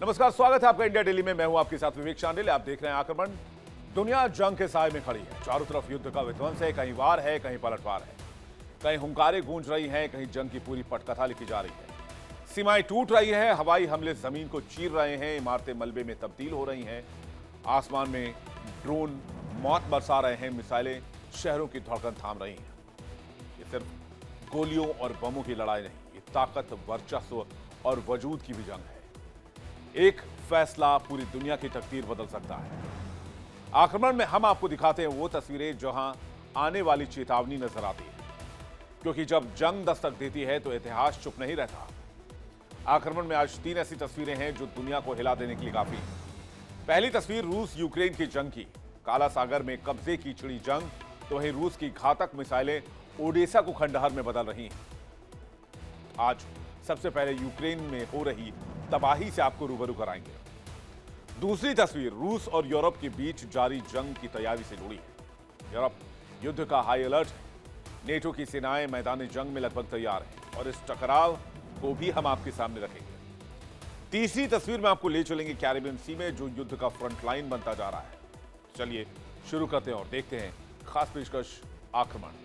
नमस्कार, स्वागत है आपका इंडिया डेली में। मैं हूं आपके साथ विवेक चांडिल। आप देख रहे हैं आक्रमण। दुनिया जंग के साए में खड़ी है। चारों तरफ युद्ध का विध्वंस है। कहीं वार है, कहीं पलटवार है, कहीं हुंकारें गूंज रही हैं, कहीं जंग की पूरी पटकथा लिखी जा रही है। सीमाएं टूट रही है, हवाई हमले जमीन को चीर रहे हैं, इमारतें मलबे में तब्दील हो रही हैं, आसमान में ड्रोन मौत बरसा रहे हैं, मिसाइलें शहरों की धड़कन थाम रही हैं। ये सिर्फ गोलियों और बमों की लड़ाई नहीं, ये ताकत, वर्चस्व और वजूद की भी जंग है। एक फैसला पूरी दुनिया की तकदीर बदल सकता है। आक्रमण में हम आपको दिखाते हैं वो तस्वीरें जहां आने वाली चेतावनी नजर आती है, क्योंकि जब जंग दस्तक देती है तो इतिहास चुप नहीं रहता। आक्रमण में आज 3 ऐसी तस्वीरें हैं जो दुनिया को हिला देने के लिए काफी हैं। पहली तस्वीर रूस यूक्रेन की जंग की। काला सागर में कब्जे की छिड़ी जंग, तो वहीं रूस की घातक मिसाइलें ओडेसा को खंडहर में बदल रही हैं। आज सबसे पहले यूक्रेन में हो रही तबाही से आपको रूबरू कराएंगे। दूसरी तस्वीर रूस और यूरोप के बीच जारी जंग की तैयारी से जुड़ी है। यूरोप युद्ध का हाई अलर्ट है। नेटो की सेनाएं मैदान जंग में लगभग तैयार हैं और इस टकराव को भी हम आपके सामने रखेंगे। तीसरी तस्वीर में आपको ले चलेंगे कैरिबियन सी में, जो युद्ध का फ्रंटलाइन बनता जा रहा है। चलिए शुरू करते हैं और देखते हैं खास पेशकश आक्रमण।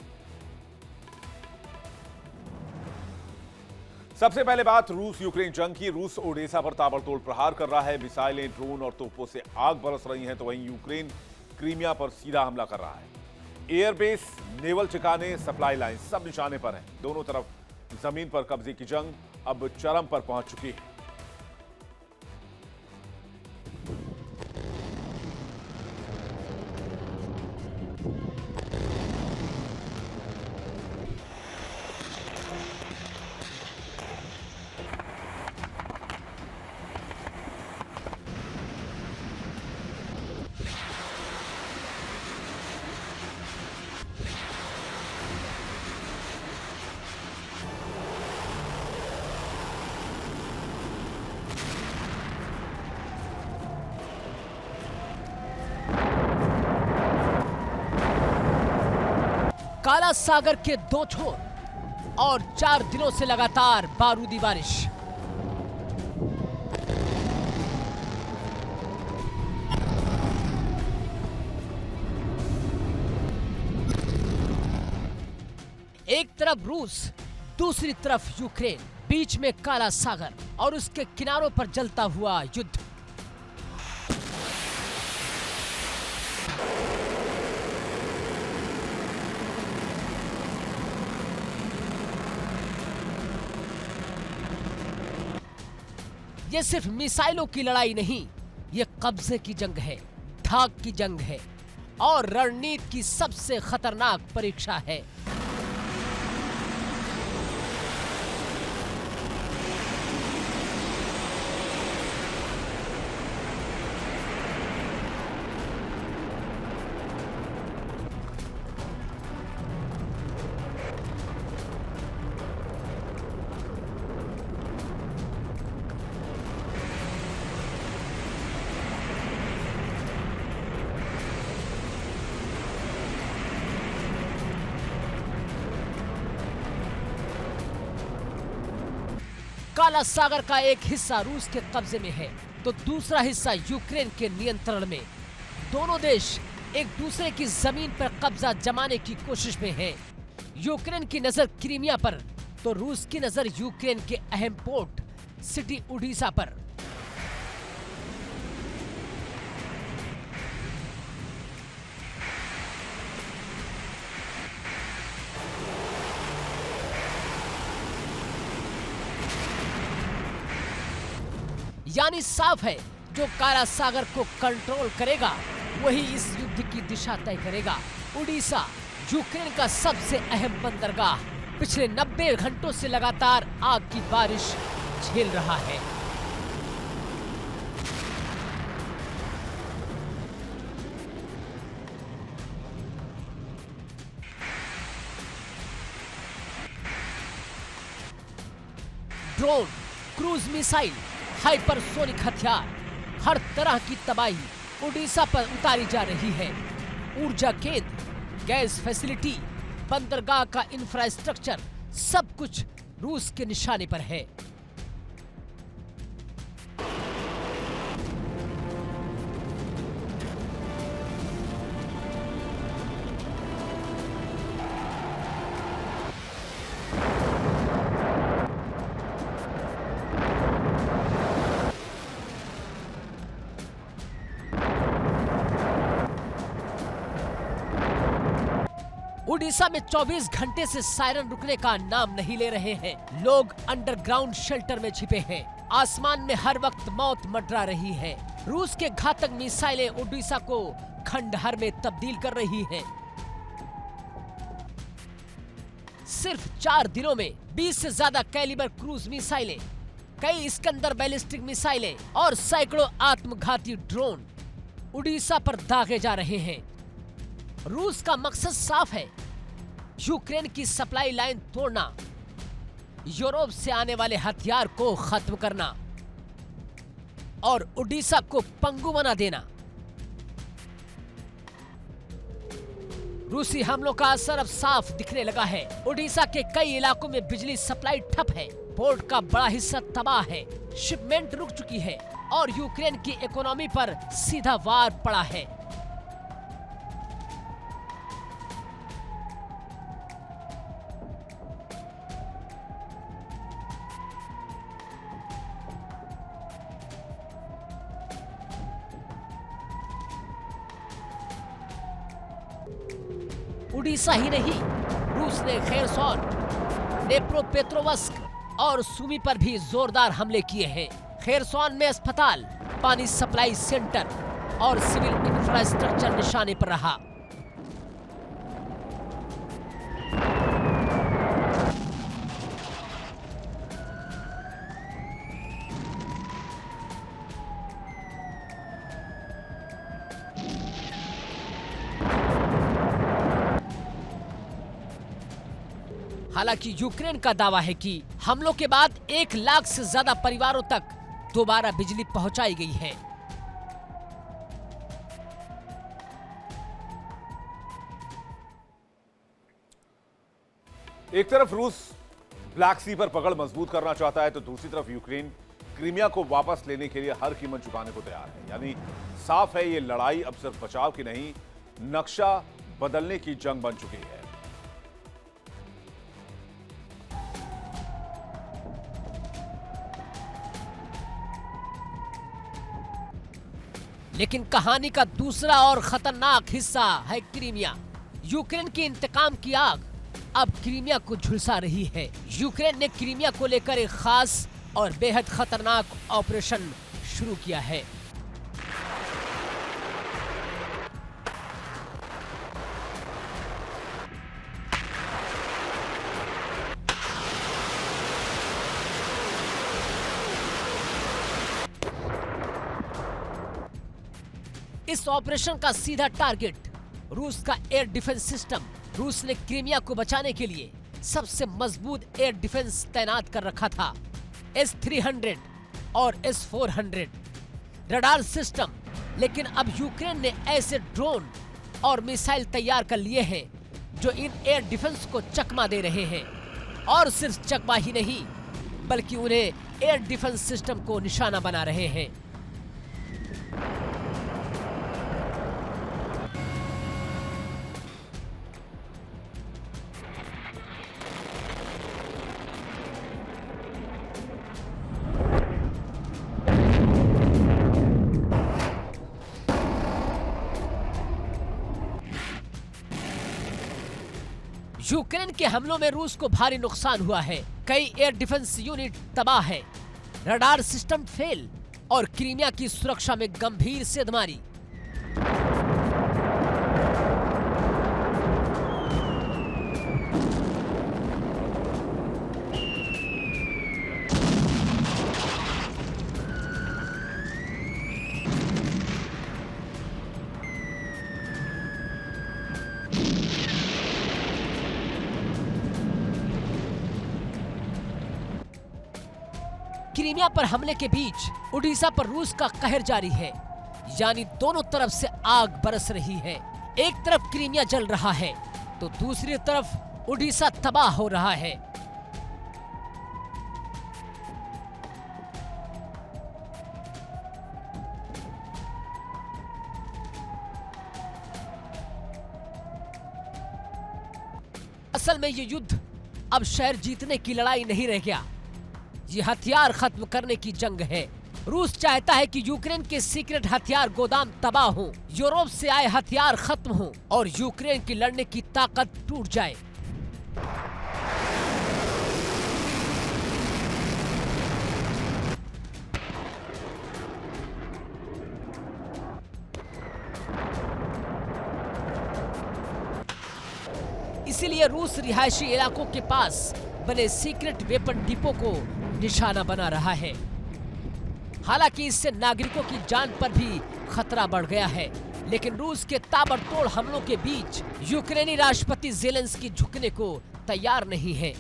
सबसे पहले बात रूस यूक्रेन जंग की। रूस ओडेसा पर ताबड़तोड़ प्रहार कर रहा है। मिसाइलें, ड्रोन और तोपों से आग बरस रही हैं, तो वहीं यूक्रेन क्रीमिया पर सीधा हमला कर रहा है। एयरबेस, नेवल ठिकाने, सप्लाई लाइन सब निशाने पर हैं। दोनों तरफ जमीन पर कब्जे की जंग अब चरम पर पहुंच चुकी है। काला सागर के 2 छोर और 4 दिनों से लगातार बारूदी बारिश। एक तरफ रूस, दूसरी तरफ यूक्रेन, बीच में काला सागर और उसके किनारों पर जलता हुआ युद्ध। ये सिर्फ मिसाइलों की लड़ाई नहीं, ये कब्जे की जंग है, धाक की जंग है और रणनीति की सबसे खतरनाक परीक्षा है। काला सागर का एक हिस्सा रूस के कब्जे में है, तो दूसरा हिस्सा यूक्रेन के नियंत्रण में। दोनों देश एक दूसरे की जमीन पर कब्जा जमाने की कोशिश में हैं। यूक्रेन की नजर क्रीमिया पर, तो रूस की नजर यूक्रेन के अहम पोर्ट सिटी ओडेसा पर। यानी साफ है, जो काला सागर को कंट्रोल करेगा वही इस युद्ध की दिशा तय करेगा। ओडेसा यूक्रेन का सबसे अहम बंदरगाह पिछले 90 घंटों से लगातार आग की बारिश झेल रहा है। ड्रोन, क्रूज मिसाइल, हाइपरसोनिक हथियार, हर तरह की तबाही ओडेसा पर उतारी जा रही है। ऊर्जा केंद्र, गैस फैसिलिटी, बंदरगाह का इंफ्रास्ट्रक्चर, सब कुछ रूस के निशाने पर है। उड़ीसा में 24 घंटे से सायरन रुकने का नाम नहीं ले रहे हैं। लोग अंडरग्राउंड शेल्टर में छिपे हैं। आसमान में हर वक्त मौत मंडरा रही है। रूस के घातक मिसाइलें उड़ीसा को खंडहर में तब्दील कर रही हैं। सिर्फ 4 दिनों में 20 से ज्यादा कैलिबर क्रूज मिसाइलें, कई इस्कंदर बैलिस्टिक मिसाइलें और सैकड़ों आत्मघाती ड्रोन उड़ीसा पर दागे जा रहे हैं। रूस का मकसद साफ है, यूक्रेन की सप्लाई लाइन तोड़ना, यूरोप से आने वाले हथियार को खत्म करना और उड़ीसा को पंगु बना देना। रूसी हमलों का असर अब साफ दिखने लगा है। उड़ीसा के कई इलाकों में बिजली सप्लाई ठप है, पोर्ट का बड़ा हिस्सा तबाह है, शिपमेंट रुक चुकी है और यूक्रेन की इकोनॉमी पर सीधा वार पड़ा है। उड़ीसा ही नहीं, रूस ने खेरसोन, डेप्रोपेट्रोवस्क और सुमी पर भी जोरदार हमले किए हैं। खेरसोन में अस्पताल, पानी सप्लाई सेंटर और सिविल इंफ्रास्ट्रक्चर निशाने पर रहा। हालांकि यूक्रेन का दावा है कि हमलों के बाद 1 लाख से ज्यादा परिवारों तक दोबारा बिजली पहुंचाई गई है। एक तरफ रूस ब्लैक सी पर पकड़ मजबूत करना चाहता है तो दूसरी तरफ यूक्रेन क्रीमिया को वापस लेने के लिए हर कीमत चुकाने को तैयार है। यानी साफ है, ये लड़ाई अब सिर्फ बचाव की नहीं, नक्शा बदलने की जंग बन चुकी है। लेकिन कहानी का दूसरा और खतरनाक हिस्सा है क्रीमिया। यूक्रेन की इंतकाम की आग अब क्रीमिया को झुलसा रही है। यूक्रेन ने क्रीमिया को लेकर एक खास और बेहद खतरनाक ऑपरेशन शुरू किया है। इस ऑपरेशन का सीधा टारगेट रूस का एयर डिफेंस सिस्टम। रूस ने क्रीमिया को बचाने के लिए सबसे मजबूत एयर डिफेंस तैनात कर रखा था। S-300 और S-400 रडार सिस्टम। लेकिन अब यूक्रेन ने ऐसे ड्रोन और मिसाइल तैयार कर लिए हैं जो इन एयर डिफेंस को चकमा दे रहे हैं। और सिर्फ चकमा ही नहीं, बल्कि उन्हें एयर डिफेंस सिस्टम को निशाना बना रहे हैं। यूक्रेन के हमलों में रूस को भारी नुकसान हुआ है। कई एयर डिफेंस यूनिट तबाह है, रडार सिस्टम फेल और क्रीमिया की सुरक्षा में गंभीर सेधमारी। क्रीमिया पर हमले के बीच उड़ीसा पर रूस का कहर जारी है। यानी दोनों तरफ से आग बरस रही है। एक तरफ क्रीमिया जल रहा है तो दूसरी तरफ उड़ीसा तबाह हो रहा है। असल में ये युद्ध अब शहर जीतने की लड़ाई नहीं रह गया, ये हथियार खत्म करने की जंग है। रूस चाहता है कि यूक्रेन के सीक्रेट हथियार गोदाम तबाह हों, यूरोप से आए हथियार खत्म हों और यूक्रेन की लड़ने की ताकत टूट जाए। इसीलिए रूस रिहायशी इलाकों के पास बने सीक्रेट वेपन डिपो को निशाना बना रहा है। हालांकि इससे नागरिकों की जान पर भी खतरा बढ़ गया है, लेकिन रूस के ताबड़तोड़ हमलों के बीच यूक्रेनी राष्ट्रपति ज़ेलेंस्की झुकने को तैयार नहीं है।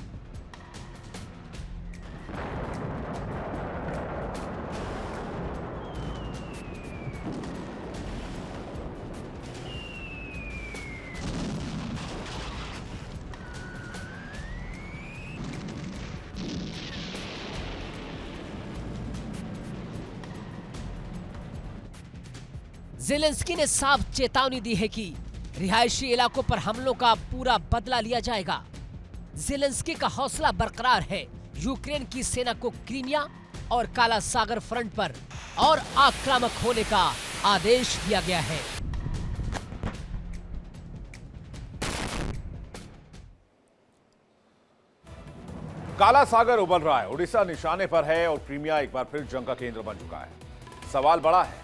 ज़ेलेंस्की ने साफ चेतावनी दी है कि रिहायशी इलाकों पर हमलों का पूरा बदला लिया जाएगा। ज़ेलेंस्की का हौसला बरकरार है। यूक्रेन की सेना को क्रीमिया और काला सागर फ्रंट पर और आक्रामक होने का आदेश दिया गया है। काला सागर उबल रहा है, उड़ीसा निशाने पर है और क्रीमिया एक बार फिर जंग का केंद्र बन चुका है। सवाल बड़ा है,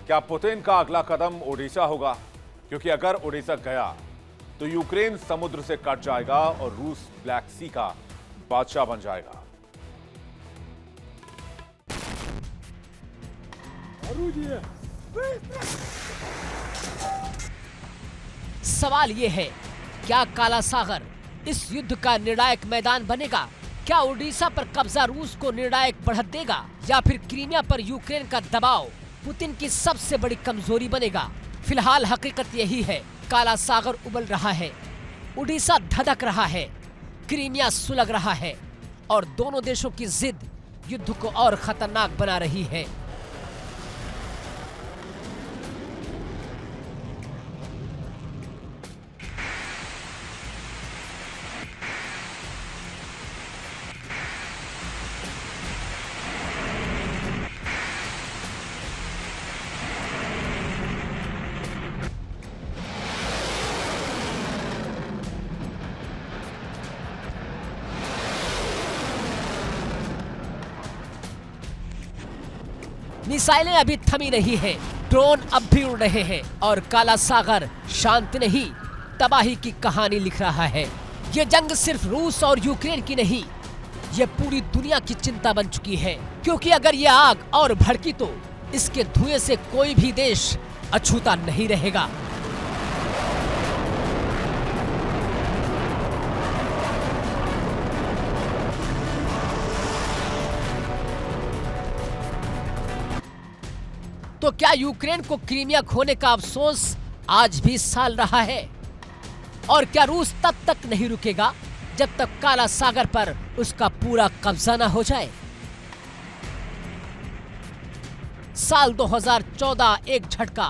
क्या पुतिन का अगला कदम ओडिशा होगा? क्योंकि अगर ओडिशा गया तो यूक्रेन समुद्र से कट जाएगा और रूस ब्लैक सी का बादशाह बन जाएगा। सवाल ये है, क्या काला सागर इस युद्ध का निर्णायक मैदान बनेगा? क्या ओडिशा पर कब्जा रूस को निर्णायक बढ़त देगा या फिर क्रीमिया पर यूक्रेन का दबाव पुतिन की सबसे बड़ी कमजोरी बनेगा? फिलहाल हकीकत यही है, काला सागर उबल रहा है, ओडिशा धधक रहा है, क्रीमिया सुलग रहा है और दोनों देशों की जिद युद्ध को और खतरनाक बना रही है। मिसाइलें अभी थमी नहीं हैं, ड्रोन अब भी उड़ रहे हैं और काला सागर शांत नहीं, तबाही की कहानी लिख रहा है। ये जंग सिर्फ रूस और यूक्रेन की नहीं, ये पूरी दुनिया की चिंता बन चुकी है, क्योंकि अगर ये आग और भड़की तो इसके धुएं से कोई भी देश अछूता नहीं रहेगा। तो क्या यूक्रेन को क्रीमिया खोने का अफसोस आज भी साल रहा है? और क्या रूस तब तक नहीं रुकेगा जब तक काला सागर पर उसका पूरा कब्जा न हो जाए? साल 2014 एक झटका,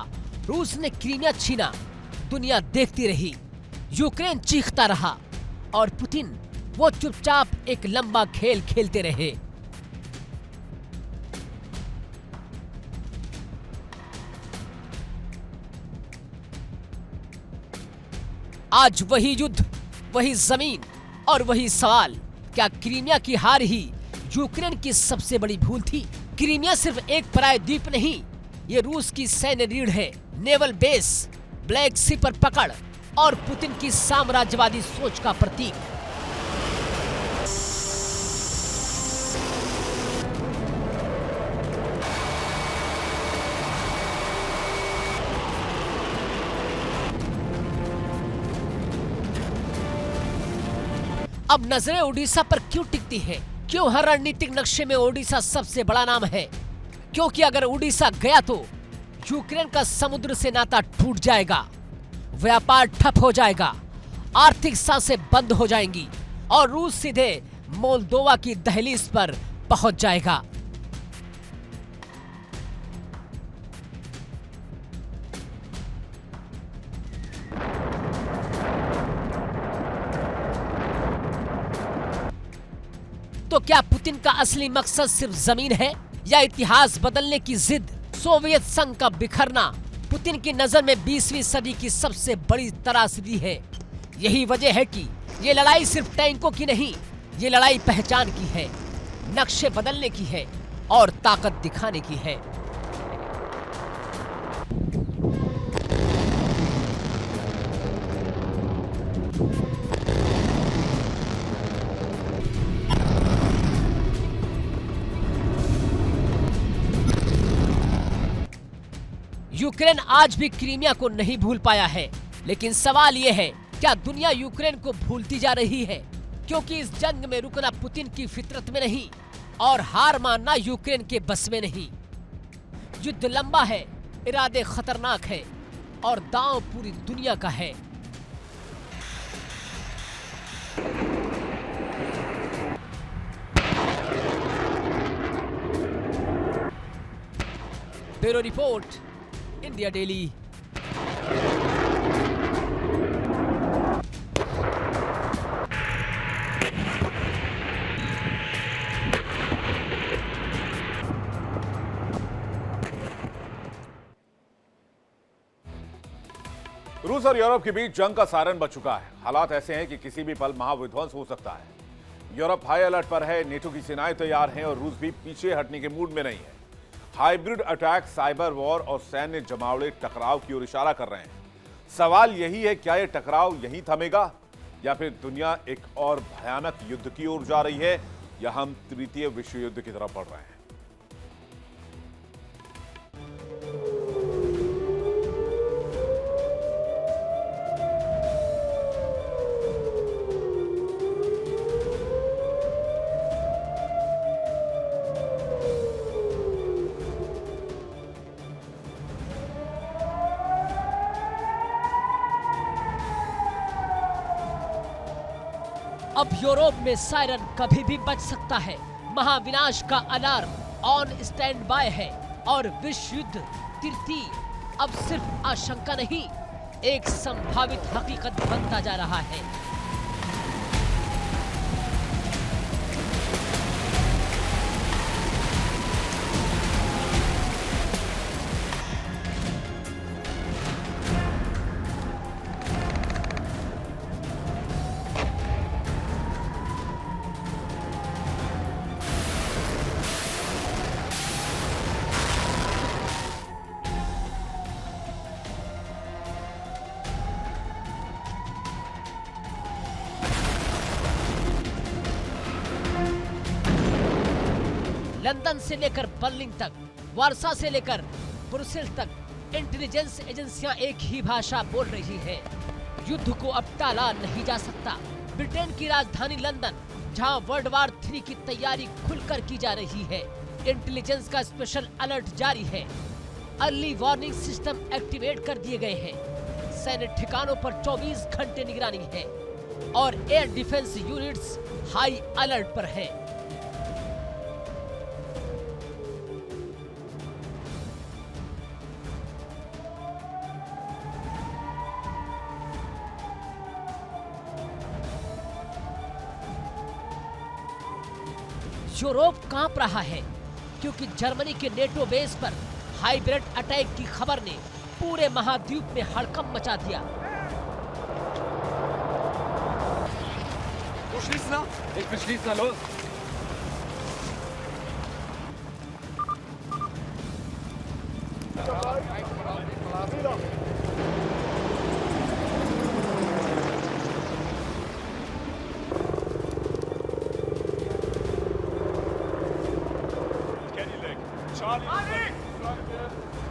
रूस ने क्रीमिया छीना, दुनिया देखती रही, यूक्रेन चीखता रहा और पुतिन वो चुपचाप एक लंबा खेल खेलते रहे। आज वही युद्ध, वही जमीन और वही सवाल, क्या क्रीमिया की हार ही यूक्रेन की सबसे बड़ी भूल थी? क्रीमिया सिर्फ एक पराय द्वीप नहीं, ये रूस की सैन्य रीढ़ है, नेवल बेस, ब्लैक सी पर पकड़ और पुतिन की साम्राज्यवादी सोच का प्रतीक। अब नजरें ओडिशा पर क्यों टिकती हैं? क्यों हर रणनीतिक नक्शे में ओडिशा सबसे बड़ा नाम है? क्योंकि अगर ओडिशा गया तो यूक्रेन का समुद्र से नाता टूट जाएगा, व्यापार ठप हो जाएगा, आर्थिक सांसें बंद हो जाएंगी और रूस सीधे मोल्दोवा की दहलीज पर पहुंच जाएगा। तो क्या पुतिन का असली मकसद सिर्फ जमीन है या इतिहास बदलने की जिद, सोवियत संघ का बिखरना पुतिन की नजर में 20वीं सदी की सबसे बड़ी त्रासदी है। यही वजह है कि ये लड़ाई सिर्फ टैंकों की नहीं, ये लड़ाई पहचान की है, नक्शे बदलने की है और ताकत दिखाने की है। यूक्रेन आज भी क्रीमिया को नहीं भूल पाया है, लेकिन सवाल यह है, क्या दुनिया यूक्रेन को भूलती जा रही है? क्योंकि इस जंग में रुकना पुतिन की फितरत में नहीं और हार मानना यूक्रेन के बस में नहीं। युद्ध लंबा है, इरादे खतरनाक है और दांव पूरी दुनिया का है। Bureau report, India daily. रूस और यूरोप के बीच जंग का सायरन बज चुका है। हालात ऐसे हैं कि किसी भी पल महाविध्वंस हो सकता है। यूरोप हाई अलर्ट पर है, नेटो की सेनाएं तैयार हैं और रूस भी पीछे हटने के मूड में नहीं है। हाइब्रिड अटैक, साइबर वॉर और सैन्य जमावड़े टकराव की ओर इशारा कर रहे हैं। सवाल यही है, क्या यह टकराव यहीं थमेगा या फिर दुनिया एक और भयानक युद्ध की ओर जा रही है, या हम तृतीय विश्व युद्ध की तरफ बढ़ रहे हैं? अब यूरोप में सायरन कभी भी बज सकता है। महाविनाश का अलार्म ऑन स्टैंड बाय है और विश्व युद्ध तृतीय अब सिर्फ आशंका नहीं, एक संभावित हकीकत बनता जा रहा है। लंदन से लेकर बर्लिन तक, वारसा से लेकर ब्रुसेल्स तक इंटेलिजेंस एजेंसियां एक ही भाषा बोल रही है। युद्ध को अब टाला नहीं जा सकता। ब्रिटेन की राजधानी लंदन, जहां वर्ल्ड वॉर 3 की तैयारी खुलकर की जा रही है, इंटेलिजेंस का स्पेशल अलर्ट जारी है। अर्ली वार्निंग सिस्टम एक्टिवेट कर दिए गए हैं। सैन्य ठिकानों पर 24 घंटे निगरानी है और air defence units high alert पर है। यूरोप कांप रहा है क्योंकि जर्मनी के नेटो बेस पर हाइब्रिड अटैक की खबर ने पूरे महाद्वीप में हड़कंप मचा दिया।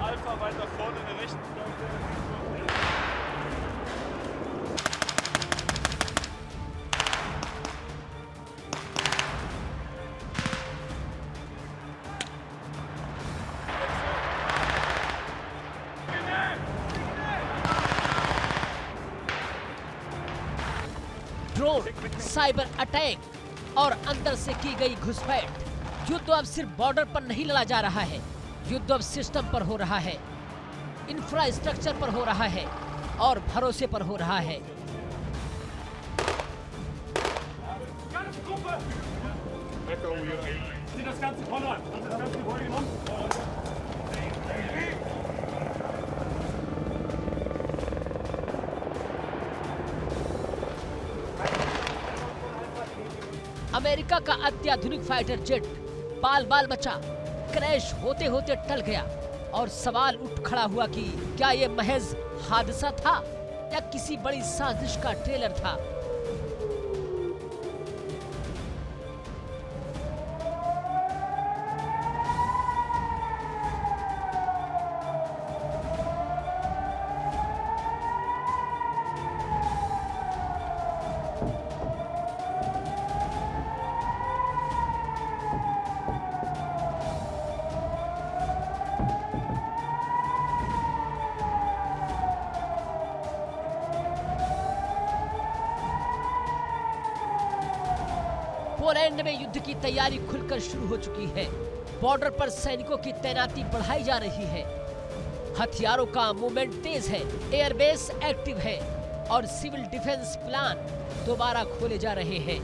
Alpha weiter vorne in der rechten Flanke. Drone, cyber attack और अंदर से की गई घुसपैठ। युद्ध अब सिर्फ बॉर्डर पर नहीं लड़ा जा रहा है, युद्ध अब सिस्टम पर हो रहा है, इंफ्रास्ट्रक्चर पर हो रहा है और भरोसे पर हो रहा है। Sieh das Ganze voll an. America का अत्याधुनिक फाइटर जेट बाल बाल बचा, क्रैश होते होते टल गया और सवाल उठ खड़ा हुआ कि क्या ये महज हादसा था या किसी बड़ी साजिश का ट्रेलर था। पोलैंड में युद्ध की तैयारी खुलकर शुरू हो चुकी है। बॉर्डर पर सैनिकों की तैनाती बढ़ाई जा रही है। हथियारों का मूवमेंट तेज है, एयरबेस एक्टिव है और सिविल डिफेंस प्लान दोबारा खोले जा रहे हैं।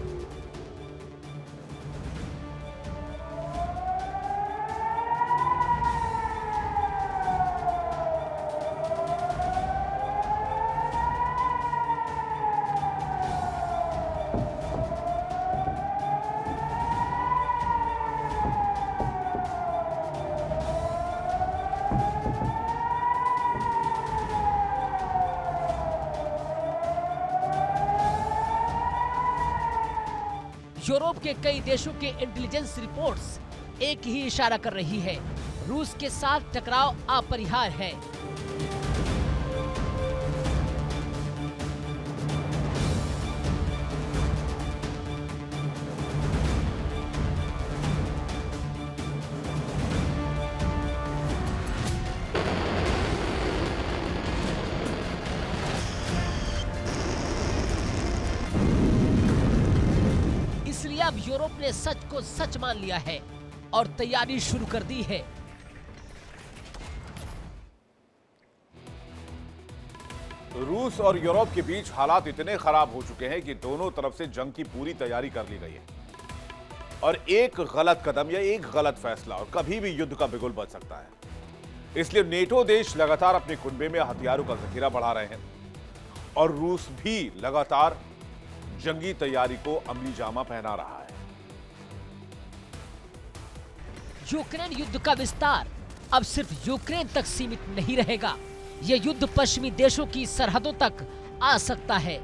यूरोप के कई देशों के इंटेलिजेंस रिपोर्ट्स एक ही इशारा कर रही है, रूस के साथ टकराव अपरिहार्य है। इसलिए अब यूरोप ने सच को सच मान लिया है और तैयारी शुरू कर दी है। रूस और यूरोप के बीच हालात इतने खराब हो चुके हैं कि दोनों तरफ से जंग की पूरी तैयारी कर ली गई है और एक गलत कदम या एक गलत फैसला और कभी भी युद्ध का बिगुल बच सकता है। इसलिए नेटो देश लगातार अपने कुनबे में हथियारों का जखीरा बढ़ा रहे हैं और रूस भी लगातार जंगी तैयारी को अमली जामा पहना रहा है। यूक्रेन युद्ध का विस्तार अब सिर्फ यूक्रेन तक सीमित नहीं रहेगा। यह युद्ध पश्चिमी देशों की सरहदों तक आ सकता है।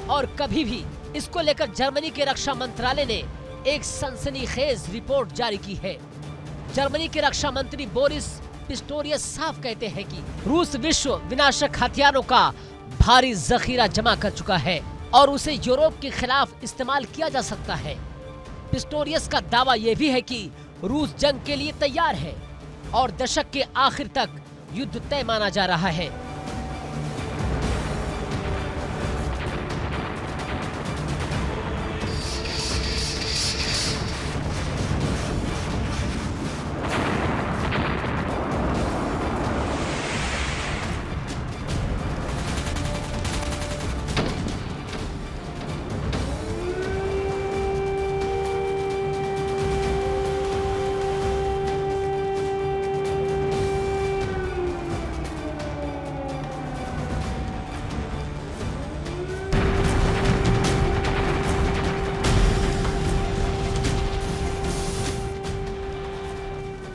और कभी भी इसको लेकर जर्मनी के रक्षा मंत्रालय ने एक सनसनीखेज रिपोर्ट जारी की है। जर्मनी के रक्षा मंत्री बोरिस पिस्टोरियस साफ कहते हैं कि रूस विश्व विनाशक हथियारों का भारी जखीरा जमा कर चुका है और उसे यूरोप के खिलाफ इस्तेमाल किया जा सकता है। पिस्टोरियस का दावा यह भी है कि रूस जंग के लिए तैयार है और दशक के आखिर तक युद्ध तय माना जा रहा है।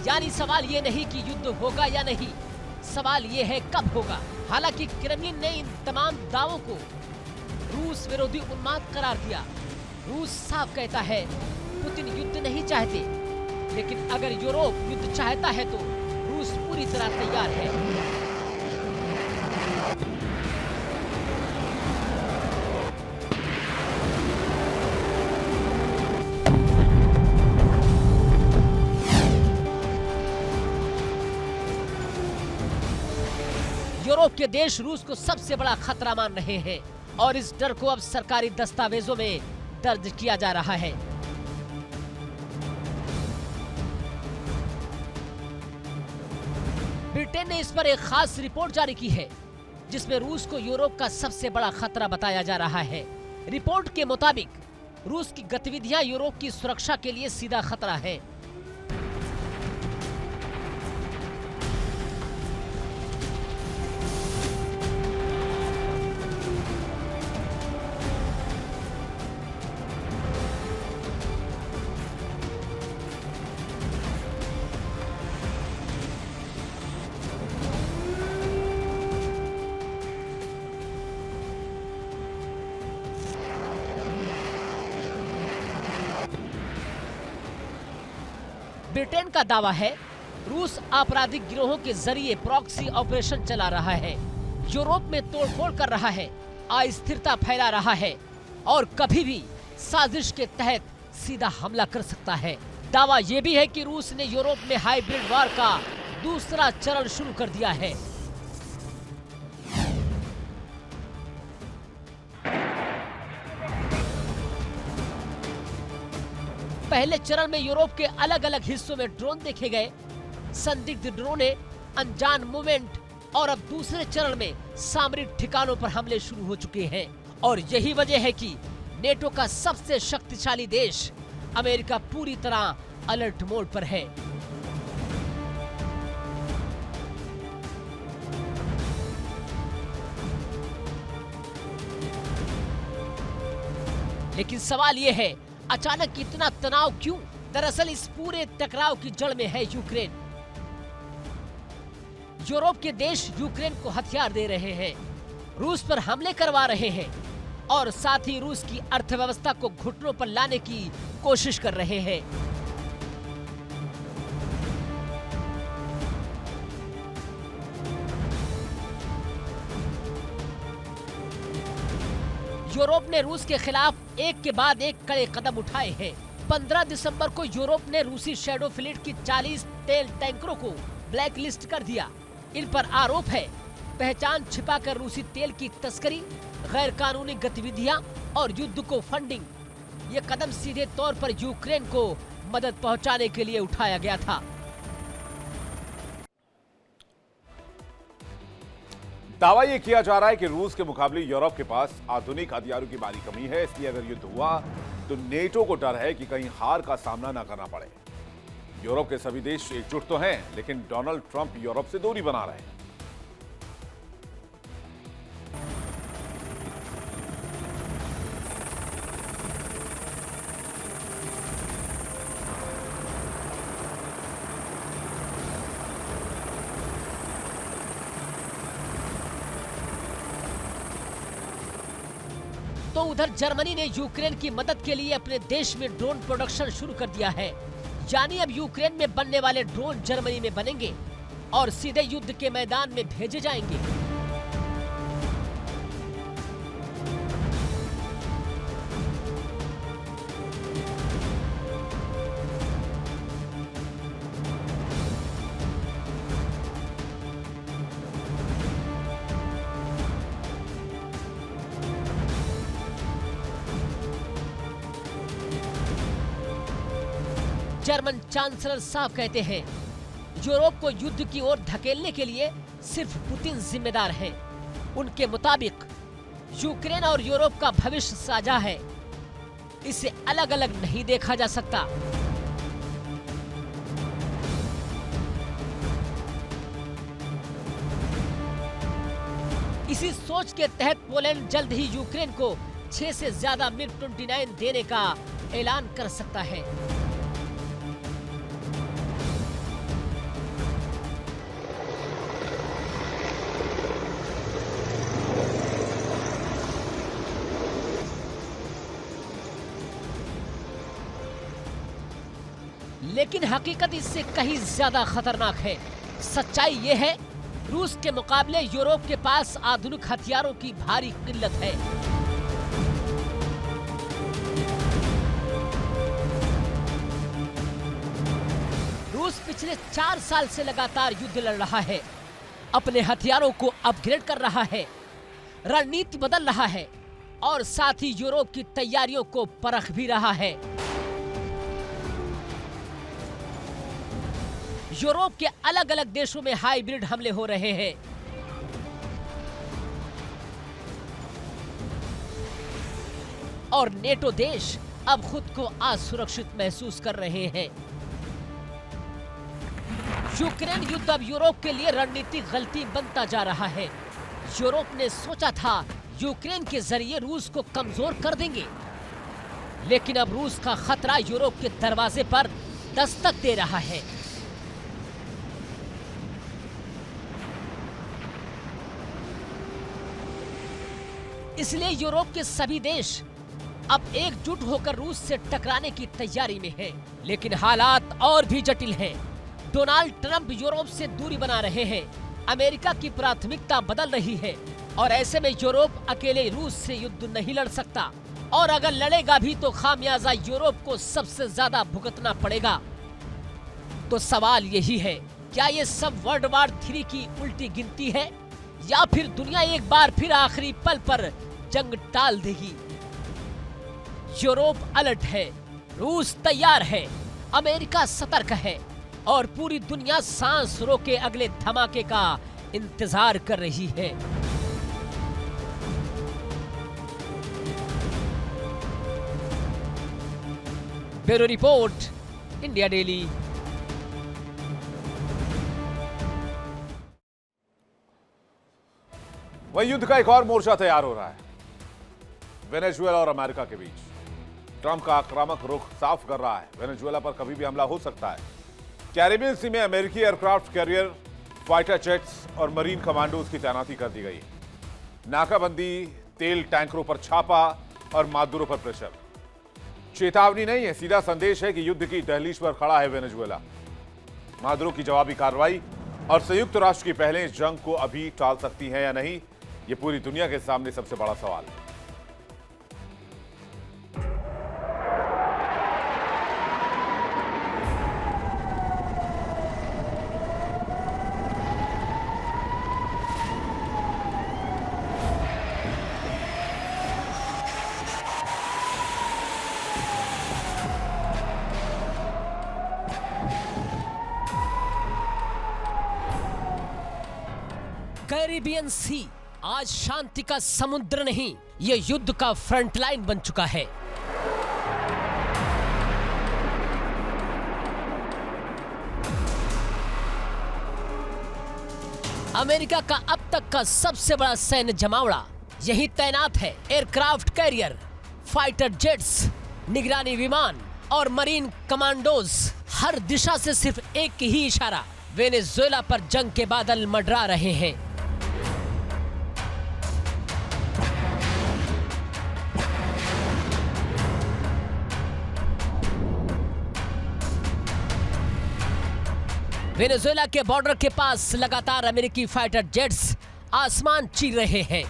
यानी सवाल ये नहीं कि युद्ध होगा या नहीं, सवाल ये है कब होगा। हालांकि क्रेमलिन ने इन तमाम दावों को रूस विरोधी उन्माद करार दिया। रूस साफ कहता है पुतिन युद्ध नहीं चाहते, लेकिन अगर यूरोप युद्ध चाहता है तो रूस पूरी तरह तैयार है। यूरोप के देश रूस को सबसे बड़ा खतरा मान रहे हैं और इस डर को अब सरकारी दस्तावेजों में दर्ज किया जा रहा है। ब्रिटेन ने इस पर एक खास रिपोर्ट जारी की है जिसमें रूस को यूरोप का सबसे बड़ा खतरा बताया जा रहा है। रिपोर्ट के मुताबिक रूस की गतिविधियां यूरोप की सुरक्षा के लिए सीधा खतरा है। ब्रिटेन का दावा है रूस आपराधिक गिरोहों के जरिए प्रॉक्सी ऑपरेशन चला रहा है, यूरोप में तोड़फोड़ कर रहा है, अस्थिरता फैला रहा है और कभी भी साजिश के तहत सीधा हमला कर सकता है। दावा यह भी है कि रूस ने यूरोप में हाइब्रिड वार का दूसरा चरण शुरू कर दिया है। पहले चरण में यूरोप के अलग अलग हिस्सों में ड्रोन देखे गए, संदिग्ध ड्रोने, अनजान मूवमेंट और अब दूसरे चरण में सामरिक ठिकानों पर हमले शुरू हो चुके हैं। और यही वजह है कि नेटो का सबसे शक्तिशाली देश अमेरिका पूरी तरह अलर्ट मोड पर है। लेकिन सवाल यह है, अचानक इतना तनाव क्यों? दरअसल इस पूरे टकराव की जड़ में है यूक्रेन। यूरोप के देश यूक्रेन को हथियार दे रहे हैं, रूस पर हमले करवा रहे हैं और साथ ही रूस की अर्थव्यवस्था को घुटनों पर लाने की कोशिश कर रहे हैं। यूरोप ने रूस के खिलाफ एक के बाद एक कड़े कदम उठाए हैं। 15 दिसंबर को यूरोप ने रूसी शैडो फ्लीट की 40 तेल टैंकरों को ब्लैक लिस्ट कर दिया। इन पर आरोप है पहचान छिपाकर रूसी तेल की तस्करी, गैर कानूनी गतिविधियां और युद्ध को फंडिंग। ये कदम सीधे तौर पर यूक्रेन को मदद पहुंचाने के लिए उठाया गया था। दावा यह किया जा रहा है कि रूस के मुकाबले यूरोप के पास आधुनिक हथियारों की भारी कमी है, इसलिए अगर युद्ध हुआ तो नेटो को डर है कि कहीं हार का सामना न करना पड़े। यूरोप के सभी देश एकजुट तो हैं, लेकिन डोनाल्ड ट्रंप यूरोप से दूरी बना रहे हैं। तो उधर जर्मनी ने यूक्रेन की मदद के लिए अपने देश में ड्रोन प्रोडक्शन शुरू कर दिया है। यानी अब यूक्रेन में बनने वाले ड्रोन जर्मनी में बनेंगे और सीधे युद्ध के मैदान में भेजे जाएंगे। जर्मन चांसलर साफ कहते हैं यूरोप को युद्ध की ओर धकेलने के लिए सिर्फ पुतिन जिम्मेदार है। उनके मुताबिक यूक्रेन और यूरोप का भविष्य साझा है, इसे अलग अलग नहीं देखा जा सकता। इसी सोच के तहत पोलैंड जल्द ही यूक्रेन को 6 से ज्यादा MiG-29 देने का ऐलान कर सकता है। लेकिन हकीकत इससे कहीं ज्यादा खतरनाक है। सच्चाई ये है, रूस के मुकाबले यूरोप के पास आधुनिक हथियारों की भारी किल्लत है। रूस पिछले 4 साल से लगातार युद्ध लड़ रहा है अपने हथियारों को अपग्रेड कर रहा है, रणनीति बदल रहा है और साथ ही यूरोप की तैयारियों को परख भी रहा है। यूरोप के अलग अलग देशों में हाइब्रिड हमले हो रहे हैं। और नेटो देश अब खुद को असुरक्षित महसूस कर रहे हैं। यूक्रेन युद्ध अब यूरोप के लिए रणनीतिक गलती बनता जा रहा है। यूरोप ने सोचा था यूक्रेन के जरिए रूस को कमजोर कर देंगे, लेकिन अब रूस का खतरा यूरोप के दरवाजे पर दस्तक दे रहा है। इसलिए यूरोप के सभी देश अब एकजुट होकर रूस से टकराने की तैयारी में हैं। लेकिन हालात और भी जटिल हैं। डोनाल्ड ट्रंप यूरोप से दूरी बना रहे हैं, अमेरिका की प्राथमिकता बदल रही है और ऐसे में यूरोप अकेले रूस से युद्ध नहीं लड़ सकता, और अगर लड़ेगा भी तो खामियाजा यूरोप को सबसे ज्यादा भुगतना पड़ेगा। तो सवाल यही है, क्या ये सब वर्ल्ड वॉर 3 की उल्टी गिनती है या फिर दुनिया एक बार फिर आखिरी पल पर जंग टाल देगी? यूरोप अलर्ट है, रूस तैयार है, अमेरिका सतर्क है और पूरी दुनिया सांस रोके अगले धमाके का इंतजार कर रही है। Bureau report, India daily. वही युद्ध का एक और मोर्चा तैयार हो रहा है वेनेजुएला और अमेरिका के बीच। ट्रंप का आक्रामक रुख साफ कर रहा है, वेनेजुएला पर कभी भी हमला हो सकता है। कैरिबियन सी में अमेरिकी एयरक्राफ्ट कैरियर, फाइटर जेट्स और मरीन कमांडोज की तैनाती कर दी गई है। नाकाबंदी, तेल टैंकरों पर छापा और मादुरो पर प्रेशर। चेतावनी नहीं है, सीधा संदेश है कि युद्ध की दहलीज पर खड़ा है वेनेजुएला। मादुरो की जवाबी कार्रवाई और संयुक्त राष्ट्र की पहलें इस जंग को अभी टाल सकती हैं या नहीं, ये पूरी दुनिया के सामने सबसे बड़ा सवाल है। कैरिबियन सी आज शांति का समुद्र नहीं, ये युद्ध का फ्रंटलाइन बन चुका है। अमेरिका का अब तक का सबसे बड़ा सैन्य जमावड़ा यही तैनात है। एयरक्राफ्ट कैरियर, फाइटर जेट्स, निगरानी विमान और मरीन कमांडोज, हर दिशा से सिर्फ एक ही इशारा, वेनेजुएला पर जंग के बादल मंडरा रहे हैं। वेनेजुएला के बॉर्डर के पास लगातार अमेरिकी फाइटर जेट्स आसमान चीर रहे हैं।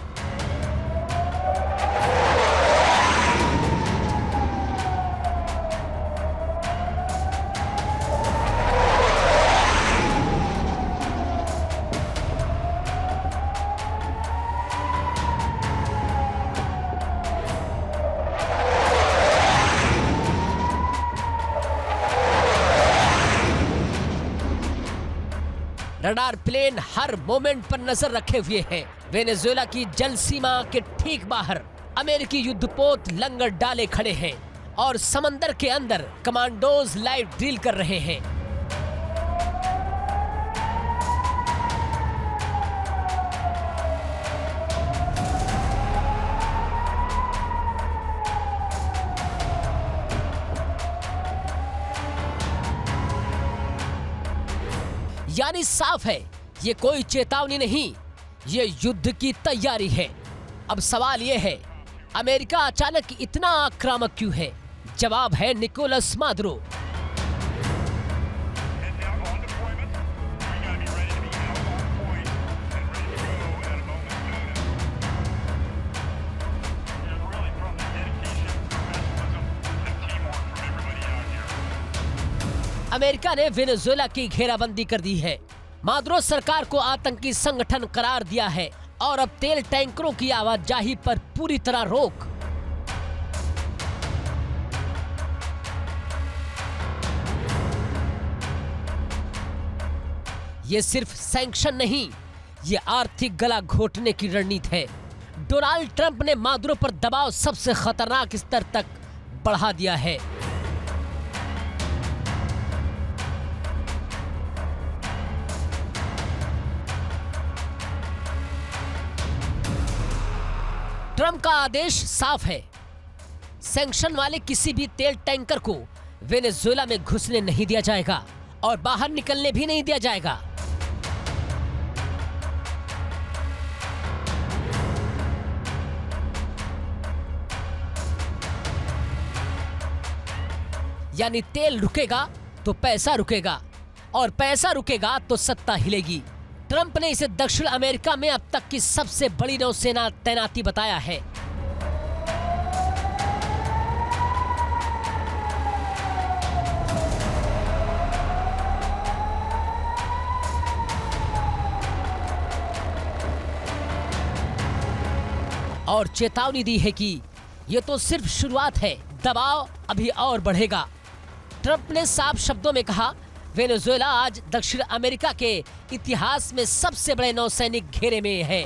रडार प्लेन हर मोमेंट पर नजर रखे हुए हैं। वेनेजुएला की जल सीमा के ठीक बाहर अमेरिकी युद्धपोत लंगर डाले खड़े हैं और समंदर के अंदर कमांडोज लाइव ड्रिल कर रहे हैं। यानी साफ है, ये कोई चेतावनी नहीं, ये युद्ध की तैयारी है। अब सवाल ये है, अमेरिका अचानक इतना आक्रामक क्यों है? जवाब है निकोलस मादुरो। अमेरिका ने वेनेजुएला की घेराबंदी कर दी है। मादुरो सरकार को आतंकी संगठन करार दिया है और अब तेल टैंकरों की आवाजाही पर पूरी तरह रोक। ये सिर्फ सैंक्शन नहीं, ये आर्थिक गला घोटने की रणनीति है। डोनाल्ड ट्रंप ने मादुरो पर दबाव सबसे खतरनाक स्तर तक बढ़ा दिया है। ट्रंप का आदेश साफ है, सैंक्शन वाले किसी भी तेल टैंकर को वेनेजुएला में घुसने नहीं दिया जाएगा और बाहर निकलने भी नहीं दिया जाएगा। यानी तेल रुकेगा तो पैसा रुकेगा और पैसा रुकेगा तो सत्ता हिलेगी। ट्रंप ने इसे दक्षिण अमेरिका में अब तक की सबसे बड़ी नौसेना तैनाती बताया है। और चेतावनी दी है कि यह तो सिर्फ शुरुआत है, दबाव अभी और बढ़ेगा। ट्रंप ने साफ शब्दों में कहा, वेनेजुएला आज दक्षिण अमेरिका के इतिहास में सबसे बड़े नौसैनिक घेरे में है।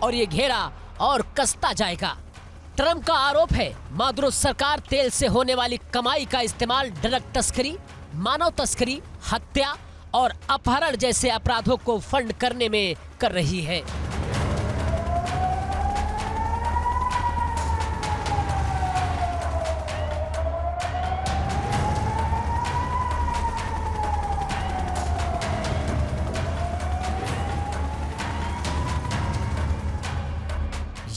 और ये घेरा और कसता जाएगा। ट्रंप का आरोप है, मादुरो सरकार तेल से होने वाली कमाई का इस्तेमाल ड्रग तस्करी, मानव तस्करी, हत्या और अपहरण जैसे अपराधों को फंड करने में कर रही है।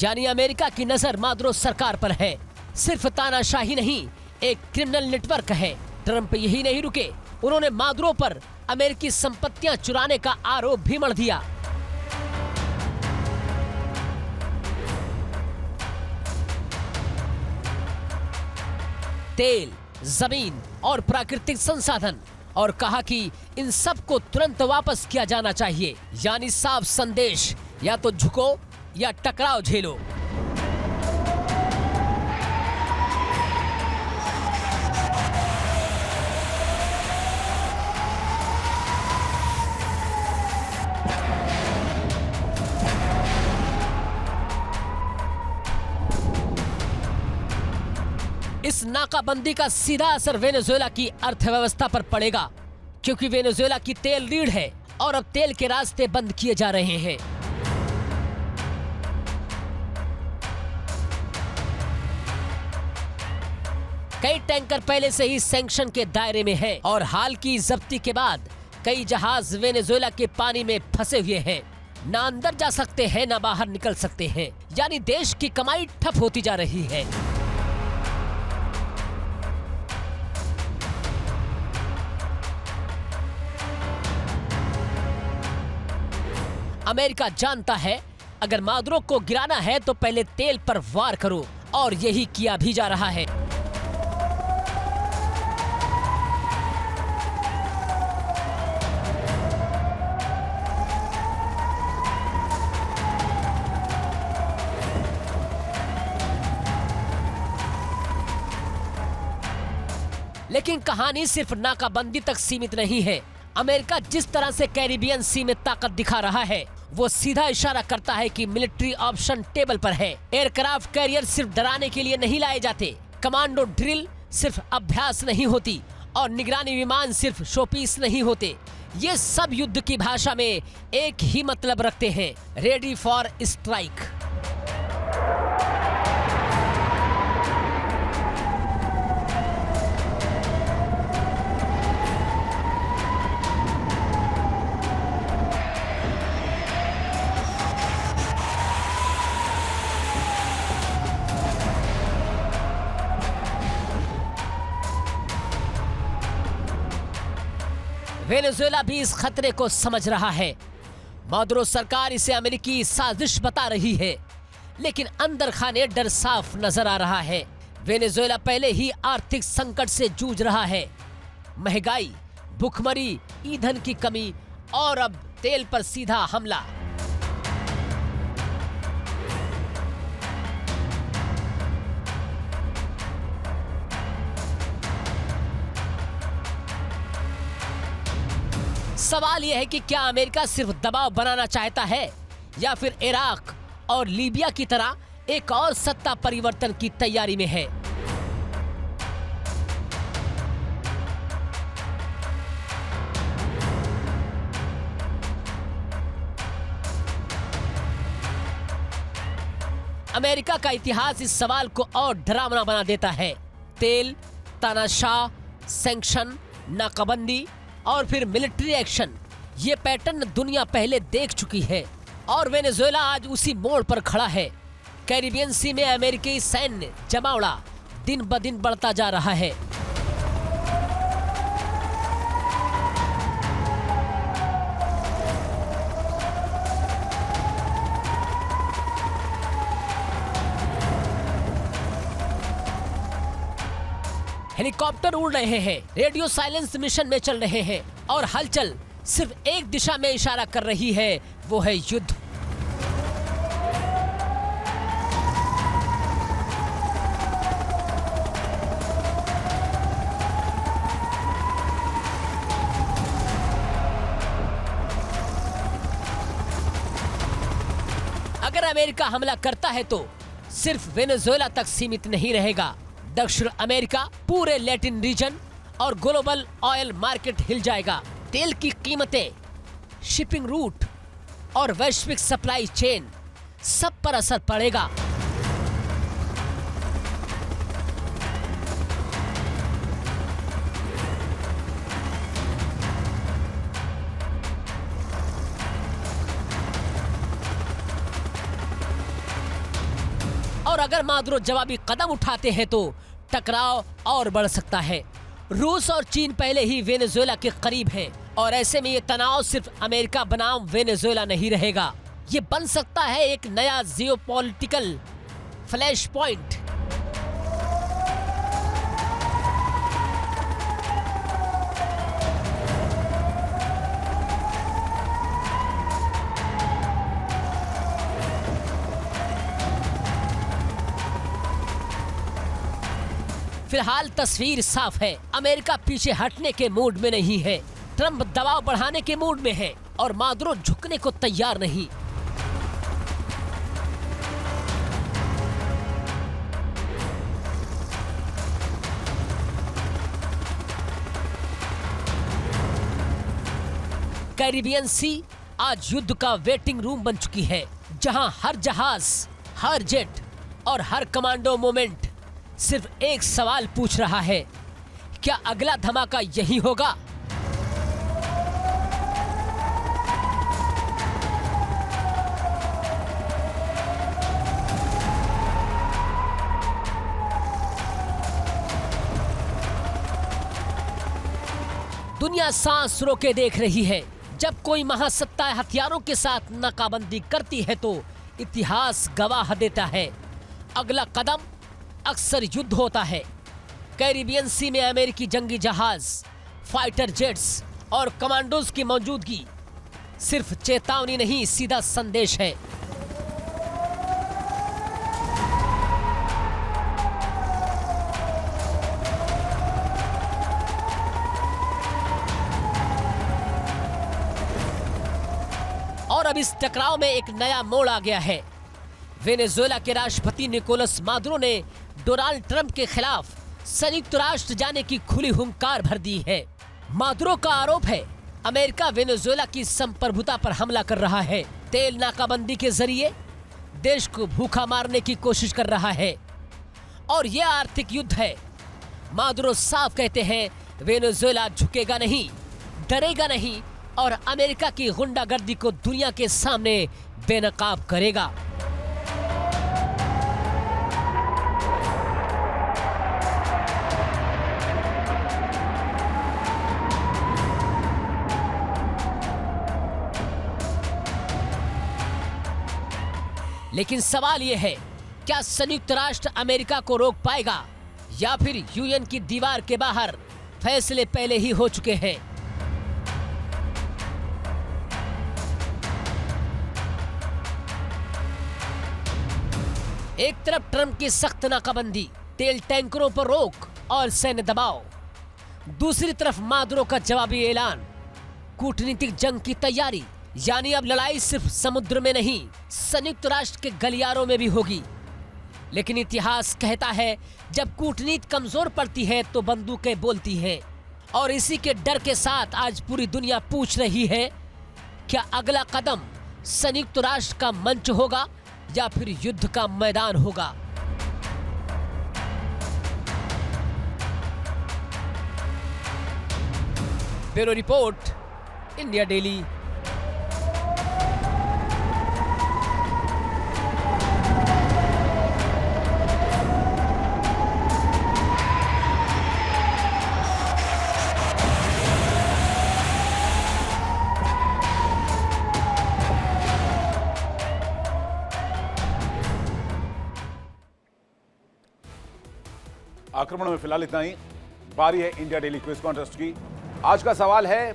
यानी अमेरिका की नजर मादुरो सरकार पर है। सिर्फ तानाशाही नहीं, एक क्रिमिनल नेटवर्क है। ट्रंप यही नहीं रुके, उन्होंने मादुरो पर अमेरिकी संपत्तियां चुराने का आरोप भी मढ़ दिया। तेल, जमीन और प्राकृतिक संसाधन, और कहा कि इन सब को तुरंत वापस किया जाना चाहिए। यानी साफ संदेश, या तो झुको या टकराव झेलो। इस नाकाबंदी का सीधा असर वेनेजुएला की अर्थव्यवस्था पर पड़ेगा, क्योंकि वेनेजुएला की तेल रीढ़ है और अब तेल के रास्ते बंद किए जा रहे हैं। कई टैंकर पहले से ही सैंक्शन के दायरे में हैं और हाल की जब्ती के बाद कई जहाज वेनेजुएला के पानी में फंसे हुए हैं। ना अंदर जा सकते हैं, ना बाहर निकल सकते हैं। यानी देश की कमाई ठप होती जा रही है। अमेरिका जानता है, अगर मादुरो को गिराना है तो पहले तेल पर वार करो, और यही किया भी जा रहा है। लेकिन कहानी सिर्फ नाकाबंदी तक सीमित नहीं है। अमेरिका जिस तरह से कैरिबियन सी में ताकत दिखा रहा है, वो सीधा इशारा करता है कि मिलिट्री ऑप्शन टेबल पर है। एयरक्राफ्ट कैरियर सिर्फ डराने के लिए नहीं लाए जाते, कमांडो ड्रिल सिर्फ अभ्यास नहीं होती, और निगरानी विमान सिर्फ शोपीस नहीं होते। ये सब युद्ध की भाषा में एक ही मतलब रखते हैं, रेडी फॉर स्ट्राइक। वेनेजुएला भी इस खतरे को समझ रहा है। मादुरो सरकार इसे अमेरिकी साजिश बता रही है, लेकिन अंदर खाने डर साफ नजर आ रहा है। वेनेजुएला पहले ही आर्थिक संकट से जूझ रहा है। महंगाई, भुखमरी, ईंधन की कमी और अब तेल पर सीधा हमला। सवाल यह है कि क्या अमेरिका सिर्फ दबाव बनाना चाहता है या फिर इराक और लीबिया की तरह एक और सत्ता परिवर्तन की तैयारी में है। अमेरिका का इतिहास इस सवाल को और डरावना बना देता है। तेल, तानाशाह, सैंक्शन, नाकाबंदी और फिर मिलिट्री एक्शन, ये पैटर्न दुनिया पहले देख चुकी है और वेनेजुएला आज उसी मोड़ पर खड़ा है। कैरिबियन सी में अमेरिकी सैन्य जमावड़ा दिन ब दिन बढ़ता जा रहा है। हेलीकॉप्टर उड़ रहे हैं, रेडियो साइलेंस मिशन में चल रहे हैं और हलचल सिर्फ एक दिशा में इशारा कर रही है, वो है युद्ध। अगर अमेरिका हमला करता है तो सिर्फ वेनेजुएला तक सीमित नहीं रहेगा। दक्षिण अमेरिका, पूरे लैटिन रीजन और ग्लोबल ऑयल मार्केट हिल जाएगा। तेल की कीमतें, शिपिंग रूट और वैश्विक सप्लाई चेन, सब पर असर पड़ेगा। और अगर मादुरो जवाबी कदम उठाते हैं तो टकराव और बढ़ सकता है। रूस और चीन पहले ही वेनेजुएला के करीब हैं और ऐसे में ये तनाव सिर्फ अमेरिका बनाम वेनेजुएला नहीं रहेगा, ये बन सकता है एक नया जियोपॉलिटिकल फ्लैश पॉइंट। फिलहाल तस्वीर साफ है, अमेरिका पीछे हटने के मूड में नहीं है। ट्रंप दबाव बढ़ाने के मूड में है और मादुरो झुकने को तैयार नहीं। कैरिबियन सी आज युद्ध का वेटिंग रूम बन चुकी है, जहां हर जहाज, हर जेट और हर कमांडो मोमेंट सिर्फ एक सवाल पूछ रहा है, क्या अगला धमाका यही होगा? दुनिया सांस रोके देख रही है। जब कोई महासत्ता हथियारों के साथ नाकाबंदी करती है तो इतिहास गवाह देता है, अगला कदम अक्सर युद्ध होता है। कैरिबियन सी में अमेरिकी जंगी जहाज, फाइटर जेट्स और कमांडोज की मौजूदगी सिर्फ चेतावनी नहीं, सीधा संदेश है। और अब इस टकराव में एक नया मोड़ आ गया है। वेनेजुएला के राष्ट्रपति निकोलस मादुरो ने डोनाल्ड ट्रंप के खिलाफ संयुक्त राष्ट्र जाने की खुली हुंकार भर दी है। मादुरो का आरोप है अमेरिका वेनेजुएला की संप्रभुता पर हमला कर रहा है, तेल नाकाबंदी के जरिए देश को भूखा मारने की कोशिश कर रहा है और यह आर्थिक युद्ध है। मादुरो साफ कहते हैं वेनेजुएला झुकेगा नहीं, डरेगा नहीं और अमेरिका की गुंडागर्दी को दुनिया के सामने बेनकाब करेगा। लेकिन सवाल यह है, क्या संयुक्त राष्ट्र अमेरिका को रोक पाएगा या फिर यूएन की दीवार के बाहर फैसले पहले ही हो चुके हैं? एक तरफ ट्रंप की सख्त नाकाबंदी, तेल टैंकरों पर रोक और सैन्य दबाव, दूसरी तरफ मादुरो का जवाबी ऐलान, कूटनीतिक जंग की तैयारी। यानी अब लड़ाई सिर्फ समुद्र में नहीं, संयुक्त राष्ट्र के गलियारों में भी होगी। लेकिन इतिहास कहता है, जब कूटनीति कमजोर पड़ती है तो बंदूकें बोलती हैं। और इसी के डर के साथ आज पूरी दुनिया पूछ रही है, क्या अगला कदम संयुक्त राष्ट्र का मंच होगा या फिर युद्ध का मैदान होगा? Bureau report, India daily. आक्रमण में फिलहाल इतना ही। बारी है इंडिया डेली क्विज कॉन्टेस्ट की। आज का सवाल है,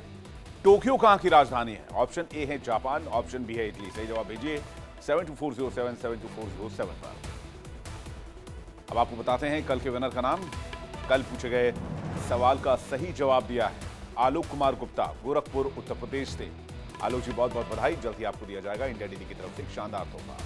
टोक्यो कहां की राजधानी है? ऑप्शन ए है जापान, ऑप्शन बी है इटली। सही जवाब भेजिए 724077 724077 पर। अब आपको बताते हैं कल के विनर का नाम। कल पूछे गए सवाल का सही जवाब दिया है आलोक कुमार गुप्ता, गोरखपुर उत्तर प्रदेश से। आलोक जी बहुत बहुत बधाई। जल्द ही आपको दिया जाएगा इंडिया डेली की तरफ से एक शानदार तोहफा।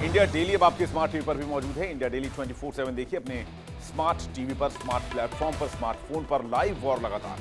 इंडिया डेली अब आपके स्मार्ट टीवी पर भी मौजूद है। इंडिया डेली 24/7 देखिए अपने स्मार्ट टीवी पर, स्मार्ट प्लेटफॉर्म पर, स्मार्टफोन पर लाइव और लगातार।